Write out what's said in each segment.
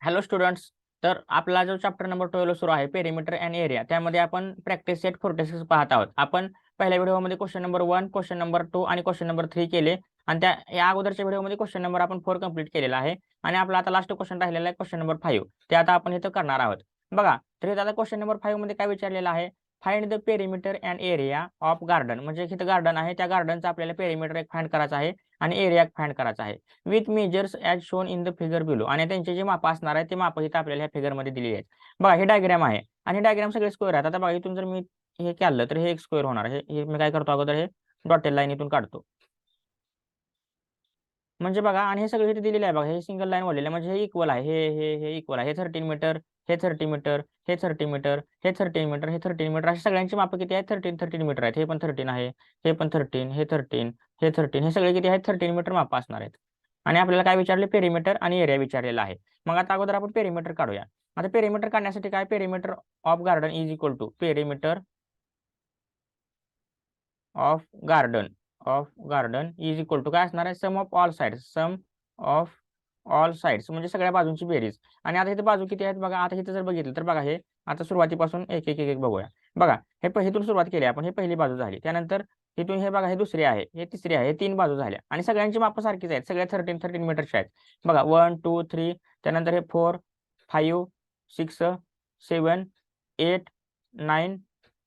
Hello students. तर आपला जो चॅप्टर नंबर 12 सुरू आहे पेरिमीटर अँड एरिया, त्यामध्ये आपण प्रॅक्टिस सेट 46 पाहत आहोत. आपण पहिल्या व्हिडिओमध्ये क्वेश्चन नंबर 1, क्वेश्चन नंबर 2 आणि क्वेश्चन नंबर 3 केले आणि या अगोदरच्या व्हिडिओमध्ये क्वेश्चन नंबर आपण 4 कंप्लीट केलेला आहे आणि आपला आता लास्ट क्वेश्चन राहिलेला आहे क्वेश्चन नंबर 5. ते आता आपण इथं करणार आहोत. बघा, तर इथं आता क्वेश्चन नंबर 5 मध्ये काय विचारलेलं आहे, find the perimeter and area of garden. म्हणजे इथं गार्डन आहे, त्या गार्डनचा आपल्याला पेरिमीटर एक फाइंड करायचा आहे आणि एरिया फाइंड करायचा आहे with measures as shown in the figure below. आणि त्यांचे जे माप असणार आहे ते माप इथं आपल्याला ह्या फिगरमध्ये दिलेली आहेत. बघा, हे डायग्राम आहे आणि डायग्राम सगळे स्क्वेअर आहेत. आता बघा, इथून जर मी हे केलं तर हे एक स्क्वेअर होणार. हे मी काय करतो, अगोदर हे डॉटेड लाईन इथून काढतो. म्हणजे बघा, आणि हे सगळे इथे दिलेले आहे बघा, हे सिंगल लाईन वाढलेलं म्हणजे हे इक्वल आहे. हे इक्वल आहे. हे 13 मीटर, हे 30 मीटर, हे 30 मीटर, हे 13 मीटर, हे 13 मीटर, अशा सगळ्यांची माप किती आहेत? 13 मीटर आहेत. हे पण 13 आहे, हे पण 13, हे 13, हे 13, हे सगळे किती आहेत? 13 मीटर माप असणार आहेत. आणि आपल्याला काय विचारले? पेरिमीटर आणि एरिया विचारलेला आहे. मग आता अगोदर आपण पेरिमीटर काढूया. आता पेरिमीटर काढण्यासाठी काय, perimeter of garden is equal to perimeter of garden is equal to काय असणार आहे? Sum of all sides. Sum of all sides म्हणजे सगळ्या बाजूंची बेरीज. आणि आता इथे बाजू किती आहेत बघा. आता इथे जर बघितलं तर बघा, हे आता सुरुवातीपासून एक एक एक एक बघूया. बघा, हे इथून सुरुवात केली आपण, हे पहिली बाजू झाली. त्यानंतर इथून हे बघा, हे दुसरी आहे, हे तिसरी आहे, हे 3 बाजू झाल्या आणि सगळ्यांची माप सारखीच आहेत. सगळ्या 13 मीटरच्या आहेत. बघा, 1 2 3, त्यानंतर हे 4 5 6 7 8 9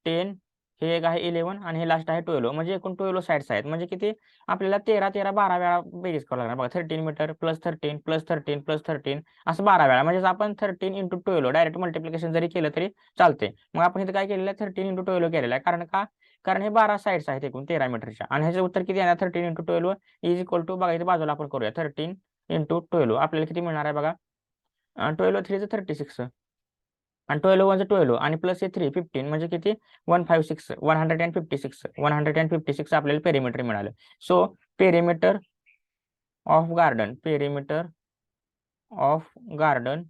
10, हे एक आहे 11 आणि हे लास्ट आहे 12. म्हणजे एकूण 12 साइड्स आहेत. म्हणजे किती आपल्याला 13 13 12 वेळा बेरीज करावं लागणार. बघा, 13 मीटर प्लस 13 प्लस 13 प्लस 13 असं 12 वेळा. म्हणजे आपण 13 इंटू 12 डायरेक्ट मल्टिप्लिकेशन जरी केलं तरी चालते. मग आपण इथे काय केलेलं आहे? 13 इंटू 12 केलेलं आहे. कारण का? कारण हे 12 साइड्स आहेत एकूण 13 मीटरच्या. आणि ह्याचं उत्तर किती येणार? 13 इंटू 12 इज इक्वल टू, बघा इथे बाजूला आपण करूया, 13 इंटू 12 आपल्याला किती मिळणार आहे बघा. 12 3 36 आणि 12 वन 12 आणि प्लस हे 3 15 म्हणजे किती? 156 156 आपल्याला पेरिमीटर मिळालं. So perimeter of garden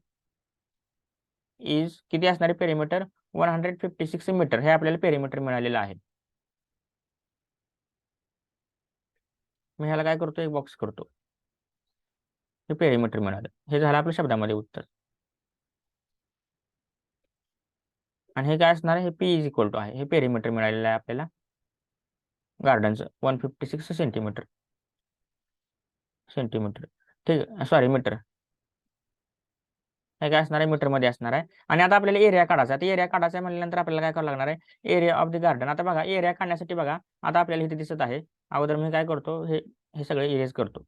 is किती असणार आहे? पेरिमीटर 156 मीटर हे आपल्याला पेरिमीटर मिळालेलं आहे. मी ह्याला काय करतो, एक बॉक्स करतो. हे पेरिमीटर मिळालं. हे झालं आपल्या शब्दामध्ये उत्तर. आणि हे काय असणार आहे? हे पी इज इक्वल टू आहे, हे पेरिमीटर मिळालेलं आहे आपल्याला गार्डनचं 156 सेंटीमीटर. ठीक आहे, सॉरी मीटर. हे काय असणार आहे? मीटरमध्ये असणार आहे. आणि आता आपल्याला एरिया काढायचा आहे. एरिया काढायचा आहे म्हणल्यानंतर आपल्याला काय करावं लागणार आहे? Area of the garden. आता बघा, एरिया काढण्यासाठी बघा, आता आपल्याला इथे दिसत आहे. अगोदर मी काय करतो, हे हे सगळे इरेज करतो.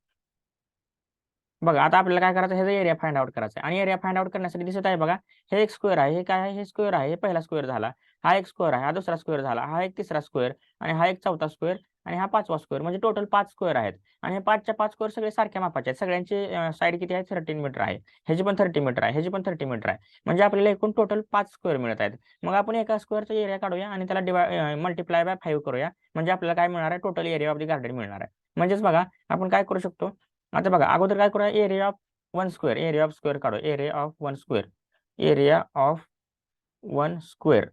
बघा, आता आपल्याला काय करायचं, ह्याचा एरिया फाइंड आउट करायचा आहे. आणि एरिया फाइंड आउट करण्यासाठी दिसत आहे बघा, हे एक स्क्वेअर आहे. हे काय आहे? हे स्क्वेअर आहे. हे पहिला स्क्वेअर झाला. हा एक स्क्वेअर आहे. हा दुसरा स्क्वेअर झाला. हा एक तिसरा स्क्वेअर आणि हा एक चौथा स्क्वेअर आणि हा 5वा स्क्वेअर. म्हणजे टोटल 5 स्क्वेअर आहेत. आणि हे 5च्या 5 स्क्वेअर सगळे सारख्या मापाचे आहेत. सगळ्यांची साईड किती आहे? 13 मीटर आहे. ह्याची पण 30 मीटर आहे. ह्याची पण 30 मीटर आहे. म्हणजे आपल्याला एकूण टोटल 5 स्क्वेअर मिळत आहेत. मग आपण एका स्क्वेअरचा एरिया काढूया आणि त्याला मल्टिप्लाय बाय 5 करूया. म्हणजे आपल्याला काय मिळणार आहे? Total area of the garden मिळणार आहे. म्हणजेच बघा, आपण काय करू शकतो, आता बघा अगोदर काय करूया, area of one square, area of square काढू. Area of one square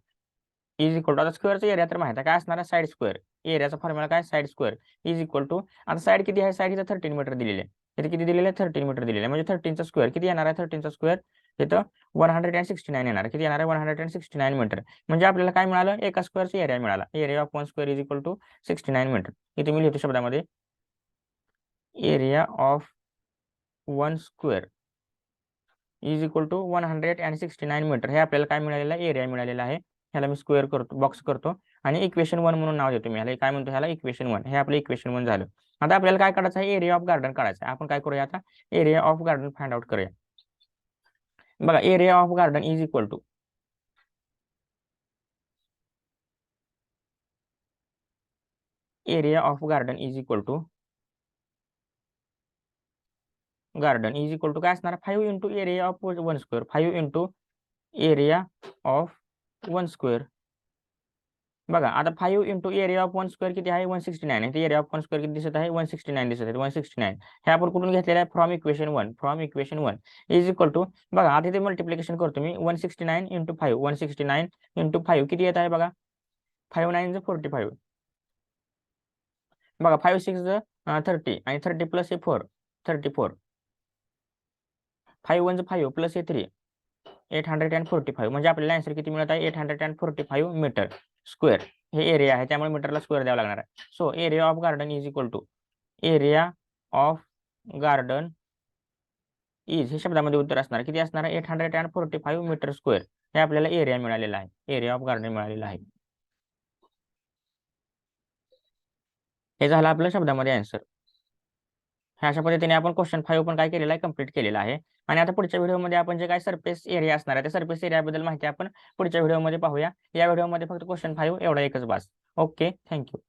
is equal to, आता स्क्वेअरचा एरिया तर माहिती आहे काय असणार आहे? Side square. एरियाचा फॉर्म्युला काय? Side square is equal to, आता साईड किती आहे? साईड इथं 13 मीटर दिलेली आहे. इथे किती दिलेले आहे? 13 मीटर दिलेले आहे. म्हणजे 13चा स्क्वेअर किती येणार आहे? 13चा स्क्वेअर इथं 169 येणार आहे. किती येणार आहे? 169 मीटर. म्हणजे आपल्याला काय मिळालं? एका स्क्वेअरचा एरिया मिळाला. Area of one square is equal to 69 metre. इथे मी लिहितो शब्दामध्ये, area of one square is equal to 169 metre. हे आपल्याला काय मिळालेलं आहे? एरिया मिळालेला आहे. ह्याला मी स्क्वेअर करतो, बॉक्स करतो आणि इक्वेशन 1 म्हणून नाव देतो मी ह्याला. काय म्हणतो ह्याला? इक्वेशन 1. हे आपलं इक्वेशन 1 झालं. आता आपल्याला काय काढायचं आहे? एरिया ऑफ गार्डन काढायचं आहे. आपण काय करूया आता? Area of garden find out करूया. बघा, area of garden is equal to, area of garden is equal to काय असणार? 5 into area of one square. 5 into area of one square. बघा, आता 5 into area of one square किती आहे? 169 आहे. Area of one square किती दिसत आहे? 169 दिसत आहे. 169 हे आपण कुठून घेतलेलं आहे? From equation 1 is equal to, बघा आता इथे मल्टिप्लिकेशन करतो मी. 169 इंटू 5, 169 इंटू 5 किती येत आहे बघा? 5 9 45. बघा, 5 6 30 आणि 30 प्लस हे 4 34. 5 प्लस हे 3 845 म्हणजे आपल्याला आन्सर किती मिळत आहे 845 मीटर स्क्वेअर हे एरिया आहे त्यामुळे मीटरला स्क्वेअर द्यावा लागणार आहे. So area of garden is equal to area of garden is हे शब्दामध्ये उत्तर असणार किती असणार आहे 845 मीटर स्क्वेअर हे आपल्याला एरिया मिळालेला आहे एरिया ऑफ गार्डन मिळालेला आहे. हे झालं आपल्या शब्दामध्ये आन्सर. ह्या अशा पद्धतीने आपण क्वेश्चन 5 पण काय केलेला आहे कम्प्लीट केलेला आहे. आणि आता पुढच्या व्हिडिओमध्ये आपण जे काय सरफेस एरिया असणार आहे त्या सरफेस एरियाबद्दल माहिती आपण पुढच्या व्हिडिओमध्ये पाहूया. या व्हिडिओमध्ये फक्त क्वेश्चन 5 एवढा एकच बास. Okay, thank you.